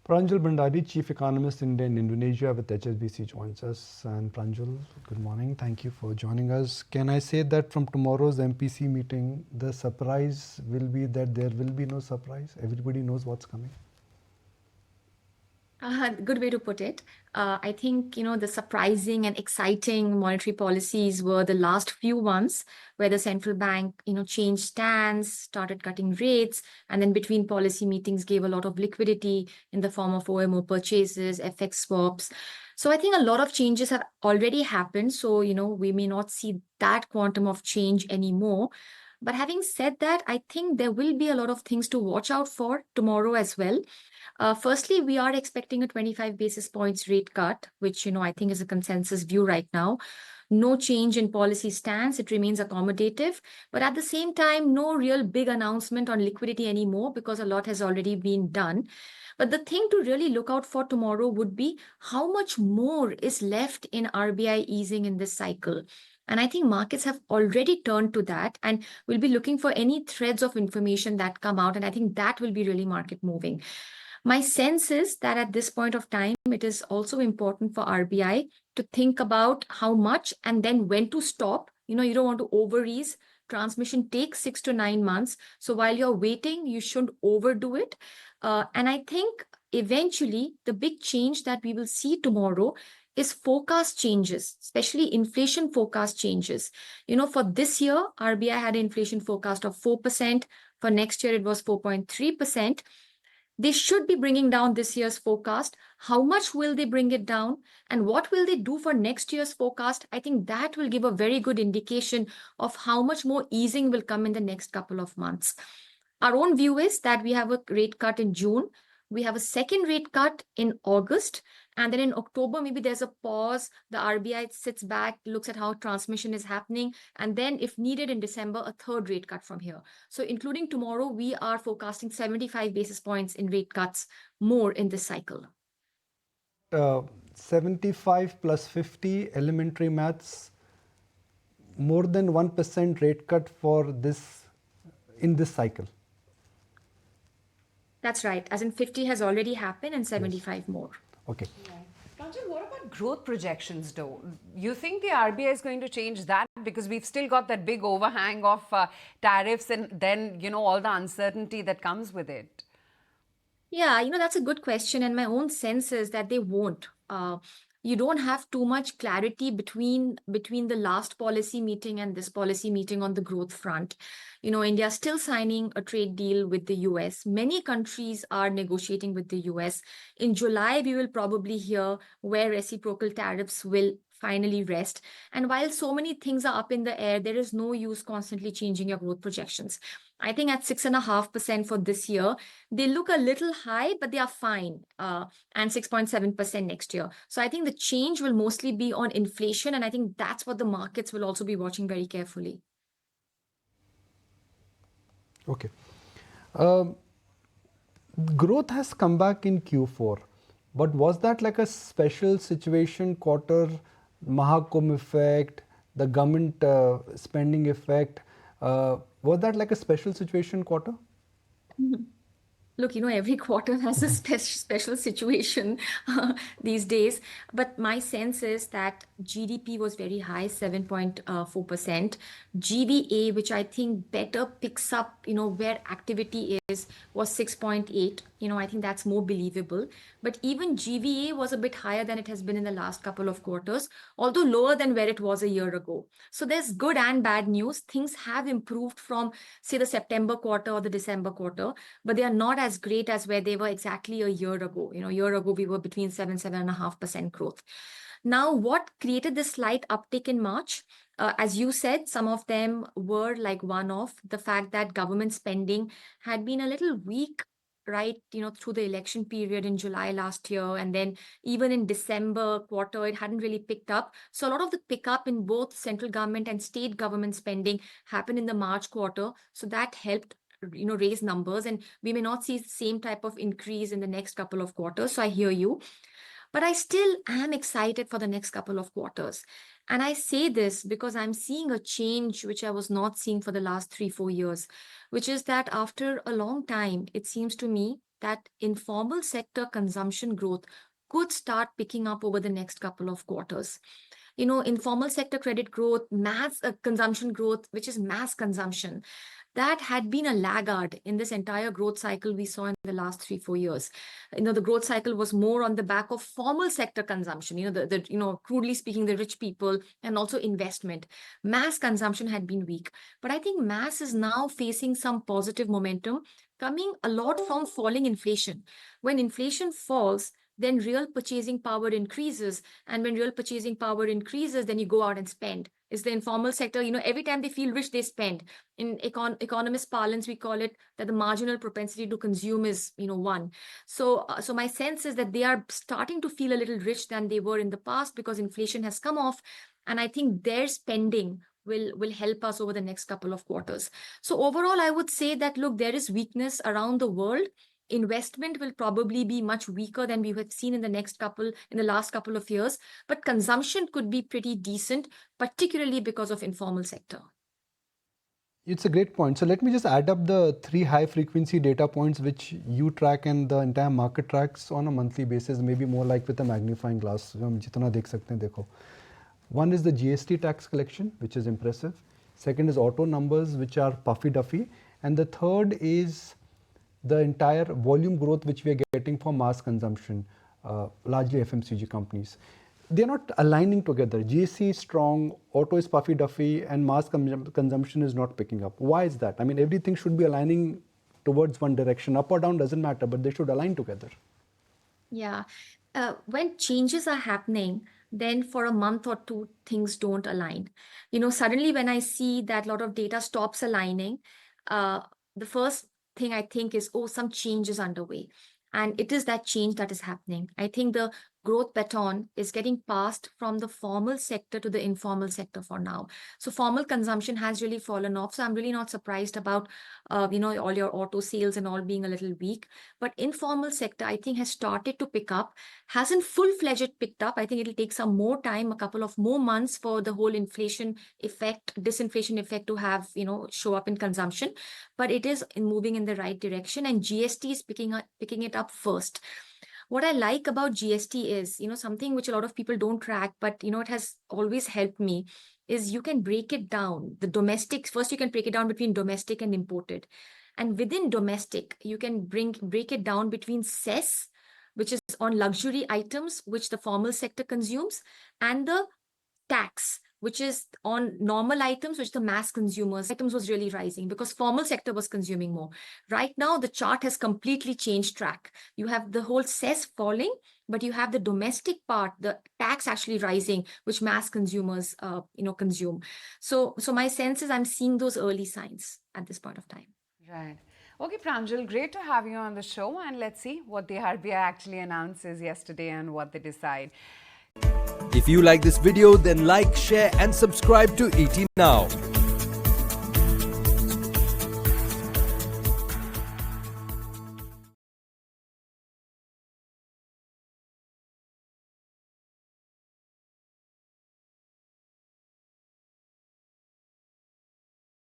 Pranjul Bhandari, Chief Economist, India and Indonesia with HSBC joins us. And Pranjul, good morning. Thank you for joining us. Can I say that from tomorrow's MPC meeting, the surprise will be that there will be no surprise? Everybody knows what's coming. Good way to put it. I think, the surprising and exciting monetary policies were the last few months where the central bank, changed stance, started cutting rates, and then between policy meetings gave a lot of liquidity in the form of OMO purchases, FX swaps. So I think a lot of changes have already happened. So, we may not see that quantum of change anymore. But having said that, I think there will be a lot of things to watch out for tomorrow as well. Firstly, we are expecting a 25 basis points rate cut, which, I think is a consensus view right now. No change in policy stance. It remains accommodative. But at the same time, no real big announcement on liquidity anymore because a lot has already been done. But the thing to really look out for tomorrow would be how much more is left in RBI easing in this cycle. And I think markets have already turned to that and will be looking for any threads of information that come out. And I think that will be really market moving. My sense is that at this point of time, it is also important for RBI to think about how much and then when to stop. You don't want to over ease. Transmission takes 6 to 9 months. So while you're waiting, you shouldn't overdo it. And I think eventually the big change that we will see tomorrow is forecast changes, especially inflation forecast changes. For this year, RBI had an inflation forecast of 4%. For next year, it was 4.3%. They should be bringing down this year's forecast. How much will they bring it down? And what will they do for next year's forecast? I think that will give a very good indication of how much more easing will come in the next couple of months. Our own view is that we have a rate cut in June. We have a second rate cut in August. And then in October, maybe there's a pause. The RBI sits back, looks at how transmission is happening. And then if needed in December, a third rate cut from here. So including tomorrow, we are forecasting 75 basis points in rate cuts more in this cycle. 75 plus 50 elementary maths, more than 1% rate cut for this in this cycle. That's right. As in 50 has already happened and 75 yes. more. Okay. Pranjul, what about growth projections though? You think the RBI is going to change that? Because we've still got that big overhang of tariffs and then, all the uncertainty that comes with it. Yeah, that's a good question. And my own sense is that they won't. You don't have too much clarity between the last policy meeting and this policy meeting on the growth front. India is still signing a trade deal with the US. Many countries are negotiating with the US. In July, we will probably hear where reciprocal tariffs will finally rest. And while so many things are up in the air, there is no use constantly changing your growth projections. I think at 6.5% for this year, they look a little high, but they are fine. And 6.7% next year. So I think the change will mostly be on inflation. And I think that's what the markets will also be watching very carefully. Okay. Growth has come back in Q4, but was that like a special situation quarter, Mahakumbh effect, the government spending effect? Was that like a special situation quarter? Look, every quarter has a special situation these days. But my sense is that GDP was very high, 7.4%. GVA, which I think better picks up, where activity is, was 6.8. I think that's more believable. But even GVA was a bit higher than it has been in the last couple of quarters, although lower than where it was a year ago. So there's good and bad news. Things have improved from, say, the September quarter or the December quarter, but they are not as great as where they were exactly a year ago. A year ago, we were between 7.5% growth. Now, what created this slight uptick in March? As you said, some of them were like one-off. The fact that government spending had been a little weak, right, through the election period in July last year. And then even in December quarter, it hadn't really picked up. So a lot of the pickup in both central government and state government spending happened in the March quarter. So that helped raise numbers, and we may not see the same type of increase in the next couple of quarters. So I hear you, but I still am excited for the next couple of quarters. And I say this because I'm seeing a change which I was not seeing for the last 3-4 years, which is that after a long time, it seems to me that informal sector consumption growth could start picking up over the next couple of quarters. Informal sector credit growth, mass consumption growth, which is mass consumption, that had been a laggard in this entire growth cycle we saw in the last 3-4 years. The growth cycle was more on the back of formal sector consumption, crudely speaking, the rich people, and also investment. Mass consumption had been weak. But I think mass is now facing some positive momentum, coming a lot from falling inflation. When inflation falls, then real purchasing power increases. And when real purchasing power increases, then you go out and spend. It's the informal sector, every time they feel rich, they spend. In economist parlance, we call it that the marginal propensity to consume is, 1. So my sense is that they are starting to feel a little rich than they were in the past because inflation has come off. And I think their spending will help us over the next couple of quarters. So overall, I would say that, look, there is weakness around the world. Investment will probably be much weaker than we have seen in the last couple of years, but consumption could be pretty decent, particularly because of informal sector. It's a great point. So let me just add up the 3 high frequency data points which you track and the entire market tracks on a monthly basis, maybe more like with a magnifying glass. Jitna dekh sakte hain, dekho. One is the GST tax collection, which is impressive. Second is auto numbers, which are puffy duffy. And the third is the entire volume growth which we are getting from mass consumption, largely FMCG companies. They're not aligning together. GST is strong, auto is puffy duffy, and mass consumption is not picking up. Why is that? I mean, everything should be aligning towards one direction. Up or down doesn't matter, but they should align together. Yeah. When changes are happening, then for a month or two, things don't align. Suddenly when I see that a lot of data stops aligning, the first thing I think is, some change is underway. And it is that change that is happening. I think the growth baton is getting passed from the formal sector to the informal sector for now. So formal consumption has really fallen off. So I'm really not surprised about, all your auto sales and all being a little weak. But informal sector, I think, has started to pick up, hasn't full-fledged picked up. I think it'll take some more time, a couple of more months for the whole inflation effect, disinflation effect to have, show up in consumption. But it is moving in the right direction, and GST is picking it up first. What I like about GST is, something which a lot of people don't track, but, it has always helped me, is you can break it down. The domestic, first you can break it down between domestic and imported. And within domestic, you can break it down between cess, which is on luxury items, which the formal sector consumes, and the tax, which is on normal items, which the mass consumers items was really rising because formal sector was consuming more. Right now, the chart has completely changed track. You have the whole cess falling, but you have the domestic part, the tax actually rising, which mass consumers, consume. So my sense is I'm seeing those early signs at this point of time. Right. Okay, Pranjul, great to have you on the show, and let's see what the RBI actually announces yesterday and what they decide. If you like this video, then like, share and subscribe to ET Now.